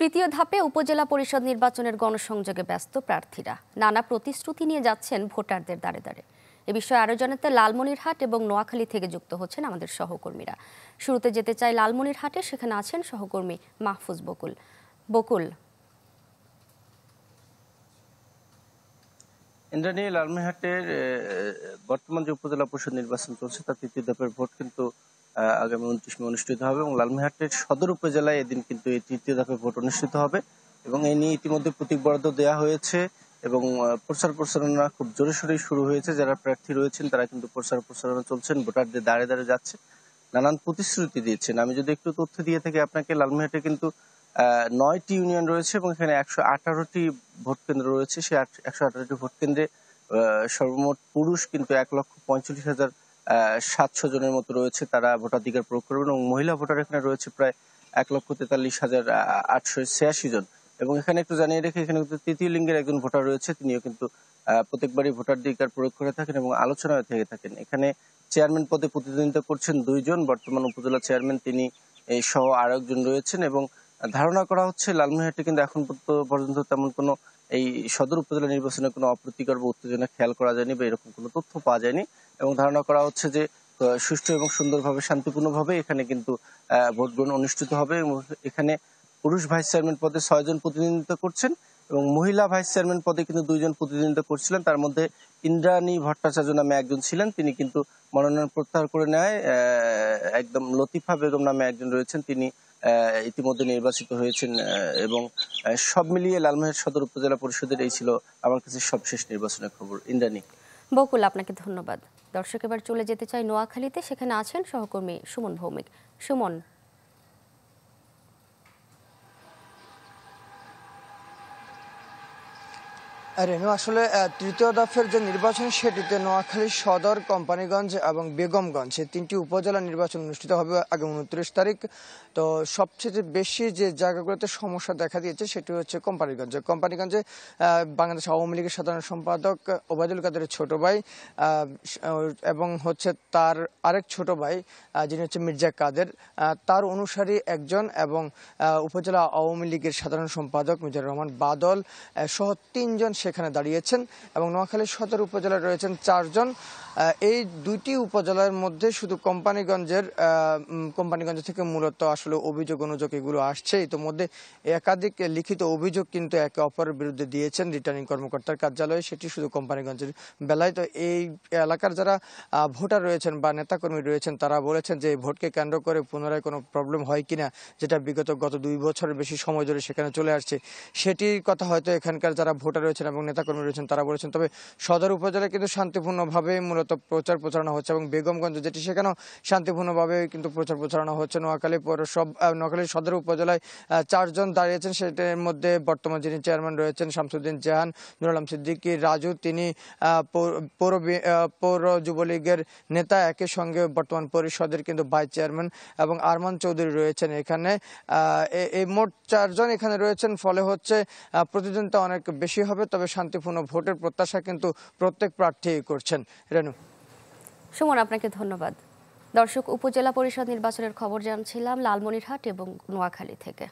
তৃতীয় ধাপে উপজেলা পরিষদ নির্বাচনের গণসংযোগে ব্যস্ত প্রার্থীরা নানা প্রতিশ্রুতি নিয়ে যাচ্ছেন ভোটারদের দ্বারে দ্বারে। এ বিষয়ে আরও জানাতে লালমনিরহাট এবং নোয়াখালী থেকে যুক্ত হচ্ছেন আমাদের সহকর্মীরা। শুরুতে যেতে চাই লালমনিরহাটে, সেখানে আছেন সহকর্মী মাহফুজ বকুল। বকুল, ইন্দ্রাণী, লালমনিরহাটের বর্তমান যে উপজেলা পরিষদ নির্বাচন চলছে তার তৃতীয় ধাপের ভোট কিন্তু আগামী 29 মে অনুষ্ঠিত হবে এবং লালমনিরহাটের সদর উপজেলায় এদিন কিন্তু এই তৃতীয় ধাপের ভোট অনুষ্ঠিত হবে এবং এই নিয়ে ইতিমধ্যে প্রতীক বরাদ্দ দেওয়া হয়েছে এবং প্রচার প্রচারণা খুব জোরে সোরেই শুরু হয়েছে। যারা প্রার্থী রয়েছেন তারা কিন্তু প্রচার প্রচারণা চলছেন, ভোটারদের দাঁড়ে দাঁড়ে যাচ্ছে, নানান প্রতিশ্রুতি দিচ্ছেন। আমি যদি একটু তথ্য দিয়ে থাকি আপনাকে, লালমনিরহাটে কিন্তু 9টি ইউনিয়ন রয়েছে এবং এখানে 118টি ভোট কেন্দ্র রয়েছে। সেই 118টি ভোট কেন্দ্রে সর্বমোট পুরুষ কিন্তু 1,45,700 জনের মতো রয়েছে, তারা ভোটাধিকার প্রয়োগ করবেন এবং মহিলা ভোটার এখানে রয়েছে প্রায় 1,43,886 জন। এবং এখানে একটু জানিয়ে রেখে, এখানে কিন্তু তৃতীয় লিঙ্গের একজন ভোটার রয়েছে, তিনিও কিন্তু প্রত্যেকবারই ভোটাধিকার প্রয়োগ করে থাকেন এবং আলোচনায় থেকে থাকেন। এখানে চেয়ারম্যান পদে প্রতিদ্বন্দ্বিতা করছেন 2 জন, বর্তমান উপজেলা চেয়ারম্যান তিনি সহ আরো একজন রয়েছেন এবং ধারণা করা হচ্ছে লালমনিরহাটে কিন্তু এখন পর্যন্ত তেমন কোনো এই সদর উপজেলা নির্বাচনে কোনো অপ্রীতিকর বা উত্তেজনা খেয়াল করা যায়নি বা এরকম কোনো তথ্য পাওয়া যায়নি এবং ধারণা করা হচ্ছে যে সুষ্ঠু এবং সুন্দরভাবে শান্তিপূর্ণভাবে এখানে কিন্তু ভোট গ্রহণ অনুষ্ঠিত হবে এবং এখানে পুরুষ ভাইস চেয়ারম্যান পদে 6 জন প্রতিনিধিত্ব করছেন এবং মহিলা ভাইস চেয়ারম্যান পদে কিন্তু 2 জন প্রতিনিধিত্ব করছিলেন। তার মধ্যে ইন্দ্রাণী ভট্টাচার্য নামে একজন ছিলেন, তিনি কিন্তু মনোনয়ন প্রত্যাহার করে নেয়। একদম লতিফা বেগম নামে একজন রয়েছেন, তিনি ইতিমধ্যে নির্বাচিত হয়েছেন এবং সব মিলিয়ে লালমনিরহাট সদর উপজেলা পরিষদের এই ছিল আমার কাছে সবশেষ নির্বাচনের খবর। ইন্দ্রাণী। বকুল, আপনাকে ধন্যবাদ। দর্শক, এবার চলে যেতে চাই নোয়াখালীতে, সেখানে আছেন সহকর্মী সুমন ভৌমিক। সুমন, রেনু, আসলে তৃতীয় দফার যে নির্বাচন সেটিতে নোয়াখালী সদর, কোম্পানিগঞ্জ এবং বেগমগঞ্জ এই 3টি উপজেলা নির্বাচন অনুষ্ঠিত হবে আগামী 29 তারিখ। তো সবচেয়ে বেশি যে জায়গাগুলোতে সমস্যা দেখা দিয়েছে সেটি হচ্ছে কোম্পানিগঞ্জে বাংলাদেশ আওয়ামী লীগের সাধারণ সম্পাদক ওবায়দুল কাদেরের ছোট ভাই এবং হচ্ছে তার আরেক ছোট ভাই যিনি হচ্ছে মির্জা কাদের, তার অনুসারী একজন এবং উপজেলা আওয়ামী লীগের সাধারণ সম্পাদক মিজানুর রহমান বাদল সহ 3 জন সেখানে দাঁড়িয়েছেন এবং নোয়াখালী সদর উপজেলায় রয়েছেন 4 জন। এই 2টি উপজেলার মধ্যে শুধু কোম্পানিগঞ্জ থেকে মূলত আসলে অভিযোগ অনুযোগ এগুলো আসছে। ইতিমধ্যে একাধিক লিখিত অভিযোগ কিন্তু একে অপরের বিরুদ্ধে দিয়েছেন রিটার্নিং কর্মকর্তার কার্যালয়ে, সেটি শুধু কোম্পানিগঞ্জের বেলায়। তো এই এলাকার যারা ভোটার রয়েছেন বা নেতাকর্মী রয়েছেন তারা বলেছেন যে এই ভোটকে কেন্দ্র করে পুনরায় কোনো প্রবলেম হয় কিনা, যেটা গত 2 বছরের বেশি সময় ধরে সেখানে চলে আসছে, সেটির কথা হয়তো এখানকার যারা ভোটার রয়েছেন এবং নেতাকর্মী রয়েছেন তারা বলেছেন। তবে সদর উপজেলায় কিন্তু শান্তিপূর্ণভাবে মূলত প্রচার প্রচারণা হচ্ছে এবং বেগমগঞ্জ যেটি সেখানেও শান্তিপূর্ণভাবে কিন্তু প্রচার প্রচারণা হচ্ছে। নোয়াখালী সদর উপজেলায় 4 জন দাঁড়িয়েছেন, সেটার মধ্যে বর্তমান যিনি চেয়ারম্যান রয়েছেন শামসুদ্দিন জাহান, নুর আলম সিদ্দিকী রাজু, তিনি পৌর যুবলীগের নেতা, একই সঙ্গে বর্তমান পরিষদের কিন্তু ভাইস চেয়ারম্যান এবং আরমান চৌধুরী রয়েছেন এখানে। এই মোট 4 জন এখানে রয়েছেন, ফলে হচ্ছে প্রতিদ্বন্দ্বিতা অনেক বেশি হবে, তবে শান্তিপূর্ণ ভোটের প্রত্যাশা কিন্তু প্রত্যেক প্রার্থী করছেন। রেনু। সুমন, আপনাকে ধন্যবাদ। দর্শক, উপজেলা পরিষদ নির্বাচনের খবর জানছিলাম লালমনিরহাট এবং নোয়াখালী থেকে।